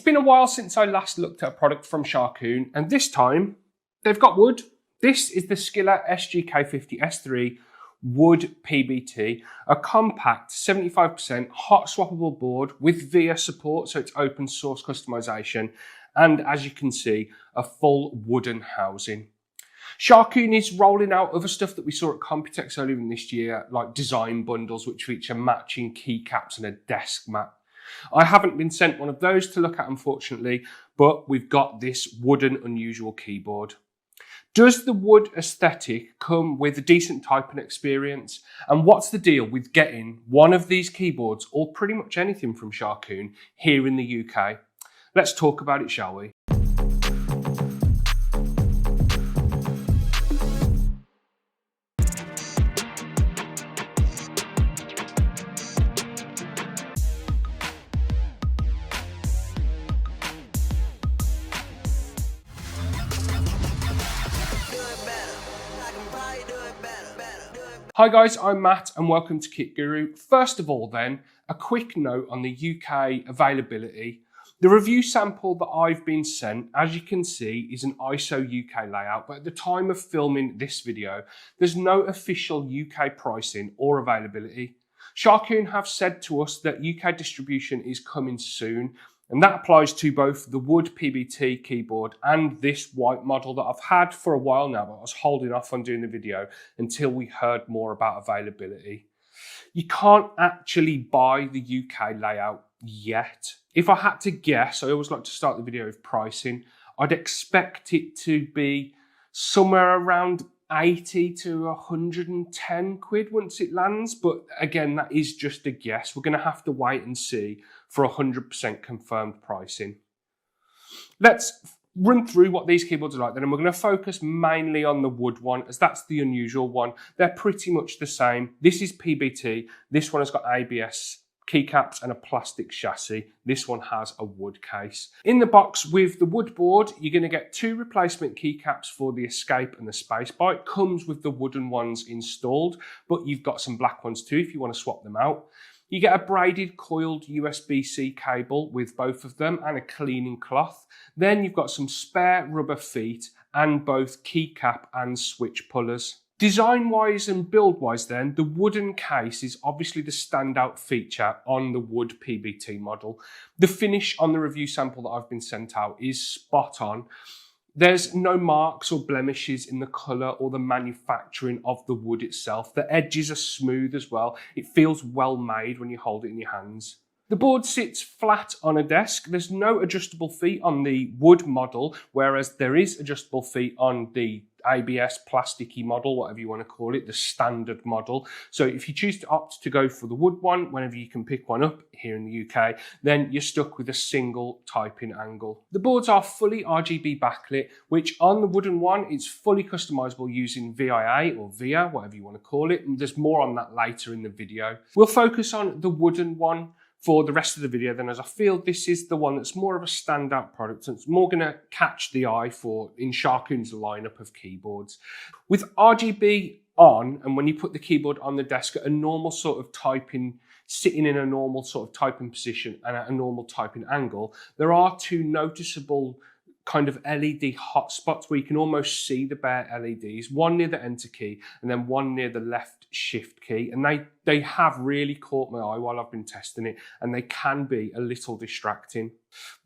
been a while since I last looked at a product from Sharkoon, and this time they've got wood. This is the Skiller SGK50 S3 Wood PBT, a compact 75% hot swappable board with VIA support, so it's open source customization, and as you can see, a full wooden housing. Sharkoon is rolling out other stuff that we saw at Computex earlier in this year, like design bundles which feature matching keycaps and a desk mat. I haven't been sent one of those to look at, unfortunately, but we've got this wooden unusual keyboard. Does the wood aesthetic come with a decent typing experience? And what's the deal with getting one of these keyboards, or pretty much anything from Sharkoon, here in the UK? Let's talk about it, shall we? Hi guys, I'm Matt and welcome to Kit Guru. First of all then, a quick note on the UK availability. The review sample that I've been sent, as you can see, is an ISO UK layout, but at the time of filming this video, there's no official UK pricing or availability. Sharkoon have said to us that UK distribution is coming soon, and that applies to both the Wood PBT keyboard and this white model that I've had for a while now, but I was holding off on doing the video until we heard more about availability. You can't actually buy the UK layout yet. If I had to guess, I always like to start the video with pricing. I'd expect it to be somewhere around 80 to 110 quid once it lands, but again, that is just a guess. We're going to have to wait and see for 100% confirmed pricing. Let's run through what these keyboards are like then, and we're going to focus mainly on the wood one, as that's the unusual one. They're pretty much the same. This is PBT. This one has got ABS keycaps and a plastic chassis. This one has a wood case. In the box with the wood board, you're going to get two replacement keycaps for the escape and the spacebar. It comes with the wooden ones installed, but you've got some black ones too if you want to swap them out. You get a braided coiled USB-C cable with both of them and a cleaning cloth. Then you've got some spare rubber feet and both keycap and switch pullers. Design-wise and build-wise then, the wooden case is obviously the standout feature on the Wood PBT model. The finish on the review sample that I've been sent out is spot on. There's no marks or blemishes in the colour or the manufacturing of the wood itself. The edges are smooth as well. It feels well made when you hold it in your hands. The board sits flat on a desk. There's no adjustable feet on the wood model, whereas there is adjustable feet on the ABS plasticky model, whatever you want to call it, the standard model. So if you choose to opt to go for the wood one, whenever you can pick one up here in the UK, then you're stuck with a single typing angle. The boards are fully RGB backlit, which on the wooden one, it's fully customizable using VIA or VIA, whatever you want to call it. And there's more on that later in the video. We'll focus on the wooden one for the rest of the video then, as I feel this is the one that's more of a standout product and it's more going to catch the eye for in Sharkoon's lineup of keyboards. With RGB on, and when you put the keyboard on the desk at a normal sort of typing, sitting in a normal sort of typing position and at a normal typing angle, there are two noticeable kind of LED hotspots where you can almost see the bare LEDs, one near the enter key and then one near the left shift key, and they have really caught my eye while I've been testing it, and they can be a little distracting.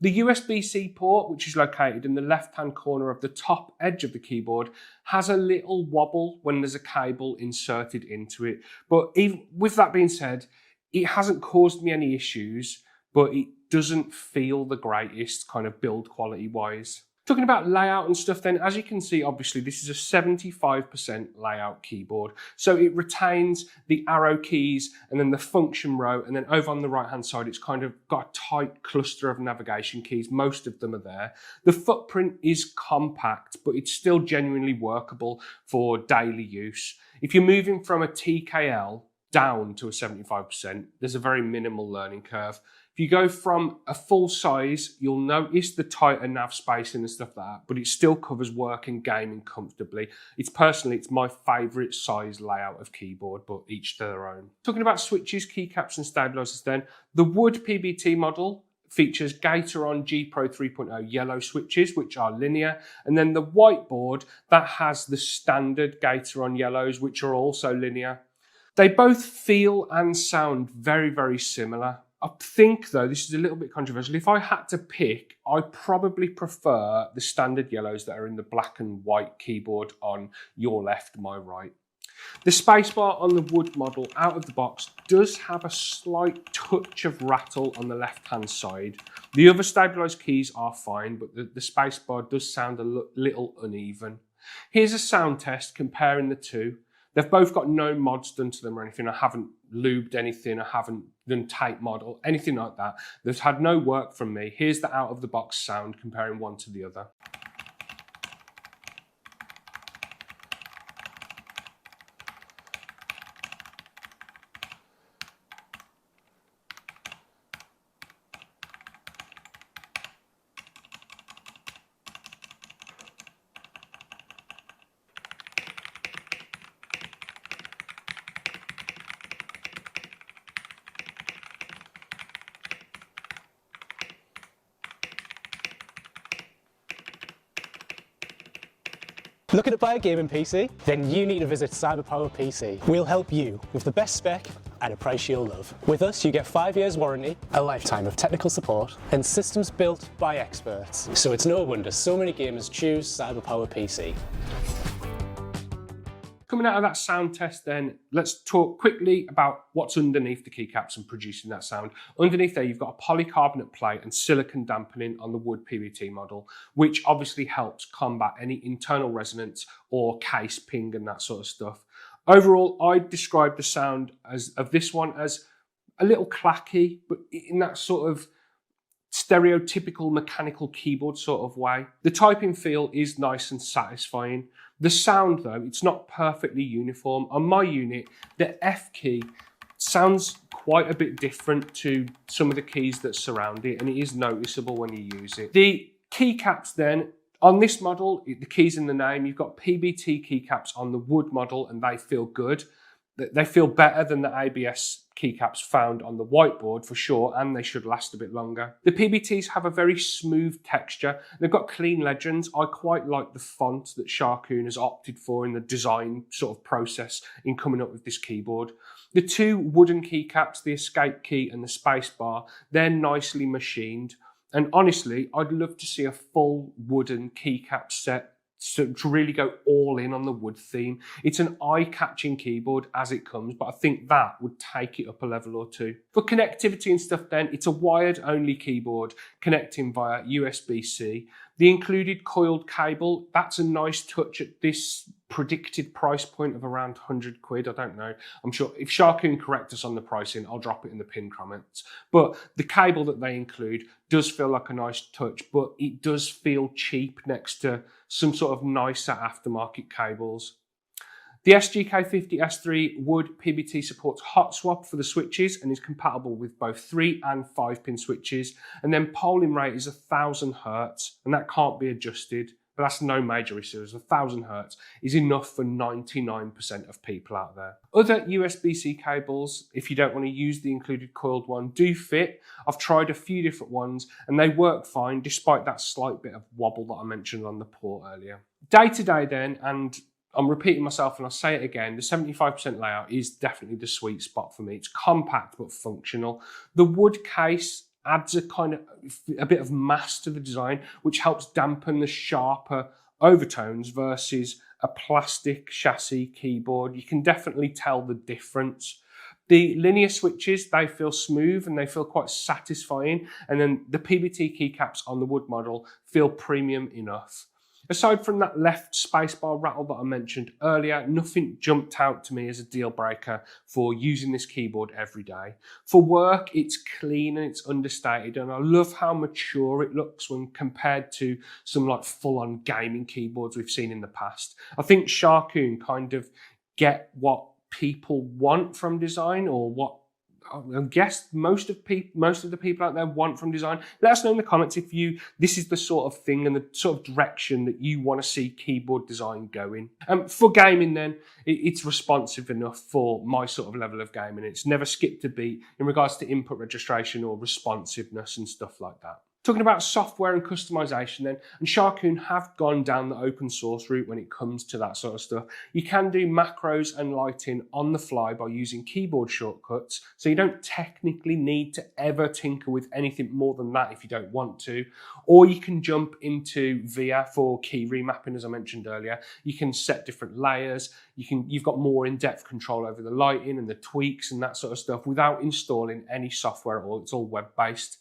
The USB-C port, which is located in the left-hand corner of the top edge of the keyboard, has a little wobble when there's a cable inserted into it, but even with that being said, it hasn't caused me any issues, but it doesn't feel the greatest kind of build quality wise. Talking about layout and stuff then, as you can see, obviously this is a 75% layout keyboard. So it retains the arrow keys and then the function row, and then over on the right hand side, it's kind of got a tight cluster of navigation keys. Most of them are there. The footprint is compact, but it's still genuinely workable for daily use. If you're moving from a TKL down to a 75%, there's a very minimal learning curve. If you go from a full size, you'll notice the tighter nav spacing and stuff like that, but it still covers work and gaming comfortably. It's my favourite size layout of keyboard, but each to their own. Talking about switches, keycaps and stabilisers then, the Wood PBT model features Gateron G Pro 3.0 yellow switches, which are linear, and then the whiteboard that has the standard Gateron yellows, which are also linear. They both feel and sound very, very similar. I think, though, this is a little bit controversial. If I had to pick, I probably prefer the standard yellows that are in the black and white keyboard on your left, my right. The spacebar on the Wood model out of the box does have a slight touch of rattle on the left-hand side. The other stabilised keys are fine, but the spacebar does sound a little uneven. Here's a sound test comparing the two. They've both got no mods done to them or anything. I haven't lubed anything. I haven't done tape mod or anything like that. They've had no work from me. Here's the out-of-the-box sound comparing one to the other. Looking to buy a gaming PC? Then you need to visit Cyberpower PC. We'll help you with the best spec at a price you'll love. With us, you get 5 years warranty, a lifetime of technical support, and systems built by experts. So it's no wonder so many gamers choose Cyberpower PC. Coming out of that sound test then, let's talk quickly about what's underneath the keycaps and producing that sound. Underneath there, you've got a polycarbonate plate and silicon dampening on the Wood PBT model, which obviously helps combat any internal resonance or case ping and that sort of stuff. Overall, I'd describe the sound of this one as a little clacky, but in that sort of stereotypical mechanical keyboard sort of way. The typing feel is nice and satisfying. The sound, though, it's not perfectly uniform. On my unit, the F key sounds quite a bit different to some of the keys that surround it, and it is noticeable when you use it. The keycaps then, on this model, the keys in the name, you've got PBT keycaps on the Wood model, and they feel good. They feel better than the ABS keycaps found on the whiteboard for sure, and they should last a bit longer. The PBTs have a very smooth texture. They've got clean legends. I quite like the font that Sharkoon has opted for in the design sort of process in coming up with this keyboard. The two wooden keycaps, the escape key and the spacebar, they're nicely machined. And honestly, I'd love to see a full wooden keycap set to really go all in on the wood theme. It's an eye-catching keyboard as it comes, but I think that would take it up a level or two. For connectivity and stuff then, it's a wired-only keyboard connecting via USB-C. The included coiled cable, that's a nice touch at this predicted price point of around 100 quid. I don't know. I'm sure if Sharkoon correct us on the pricing, I'll drop it in the pinned comments. But the cable that they include does feel like a nice touch, but it does feel cheap next to some sort of nicer aftermarket cables. The SGK50 S3 Wood PBT supports hot swap for the switches and is compatible with both 3 and 5 pin switches. And then polling rate is 1000 Hz, and that can't be adjusted, but that's no major issue. 1000 Hz is enough for 99% of people out there. Other USB-C cables, if you don't want to use the included coiled one, do fit. I've tried a few different ones and they work fine despite that slight bit of wobble that I mentioned on the port earlier. Day to day then, and I'm repeating myself and I'll say it again, the 75% layout is definitely the sweet spot for me. It's compact but functional. The wood case adds a bit of mass to the design, which helps dampen the sharper overtones versus a plastic chassis keyboard. You can definitely tell the difference. The linear switches, they feel smooth and they feel quite satisfying. And then the PBT keycaps on the Wood model feel premium enough. Aside from that left spacebar rattle that I mentioned earlier, nothing jumped out to me as a deal breaker for using this keyboard every day. For work, it's clean and it's understated, and I love how mature it looks when compared to some like full-on gaming keyboards we've seen in the past. I think Sharkoon kind of get what people want from design, or what I guess most of the people out there want from design. Let us know in the comments if this is the sort of thing and the sort of direction that you want to see keyboard design going. For gaming then, it's responsive enough for my sort of level of gaming. It's never skipped a beat in regards to input registration or responsiveness and stuff like that. Talking about software and customization then, and Sharkoon have gone down the open source route when it comes to that sort of stuff. You can do macros and lighting on the fly by using keyboard shortcuts, so you don't technically need to ever tinker with anything more than that if you don't want to. Or you can jump into VIA for key remapping, as I mentioned earlier. You can set different layers. You've got more in-depth control over the lighting and the tweaks and that sort of stuff without installing any software at all. It's all web-based.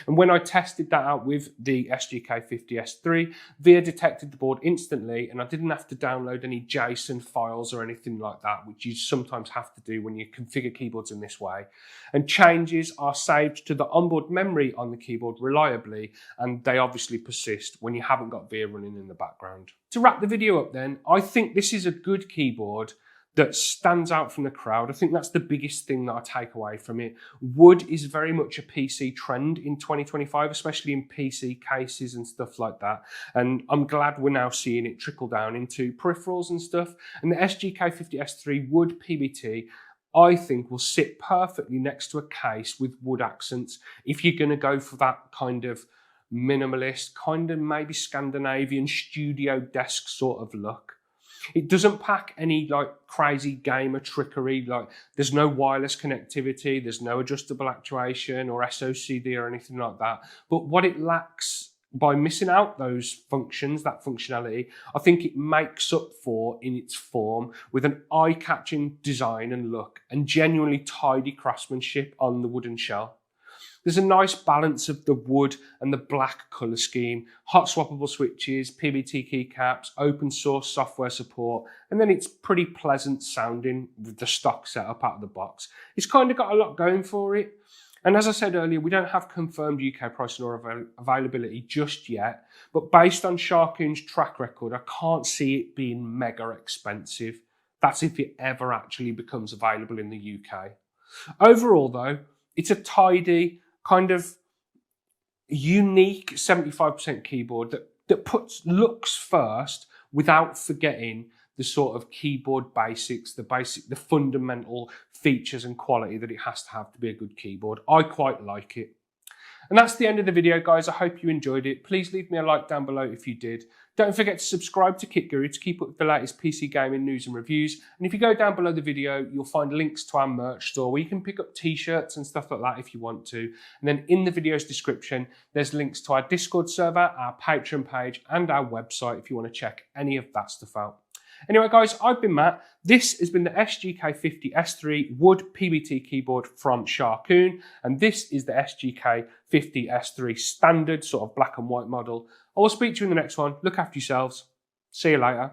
And when I tested that out with the SGK50 S3, VIA detected the board instantly, and I didn't have to download any JSON files or anything like that, which you sometimes have to do when you configure keyboards in this way. And changes are saved to the onboard memory on the keyboard reliably, and they obviously persist when you haven't got VIA running in the background. To wrap the video up then, I think this is a good keyboard that stands out from the crowd. I think that's the biggest thing that I take away from it. Wood is very much a PC trend in 2025, especially in PC cases and stuff like that. And I'm glad we're now seeing it trickle down into peripherals and stuff. And the SGK50 S3 Wood PBT, I think, will sit perfectly next to a case with wood accents if you're going to go for that kind of minimalist, kind of maybe Scandinavian studio desk sort of look. It doesn't pack any like crazy gamer trickery, like there's no wireless connectivity, there's no adjustable actuation or SOCD or anything like that. But what it lacks by missing out those functions, that functionality, I think it makes up for in its form with an eye-catching design and look and genuinely tidy craftsmanship on the wooden shell. There's a nice balance of the wood and the black colour scheme, hot-swappable switches, PBT keycaps, open source software support, and then it's pretty pleasant sounding with the stock setup out of the box. It's kind of got a lot going for it. And as I said earlier, we don't have confirmed UK pricing or availability just yet, but based on Sharkoon's track record, I can't see it being mega expensive. That's if it ever actually becomes available in the UK. Overall though, it's a tidy, kind of unique 75% keyboard that puts looks first without forgetting the sort of keyboard basics, the fundamental features and quality that it has to be a good keyboard. I quite like it. And that's the end of the video, guys. I hope you enjoyed it. Please leave me a like down below if you did. Don't forget to subscribe to Kit Guru to keep up with the latest PC gaming news and reviews. And if you go down below the video, you'll find links to our merch store where you can pick up t-shirts and stuff like that if you want to. And then in the video's description, there's links to our Discord server, our Patreon page, and our website if you want to check any of that stuff out. Anyway, guys, I've been Matt. This has been the SGK50 S3 Wood PBT keyboard from Sharkoon, and this is the SGK50 S3 standard sort of black and white model. I will speak to you in the next one. Look after yourselves. See you later.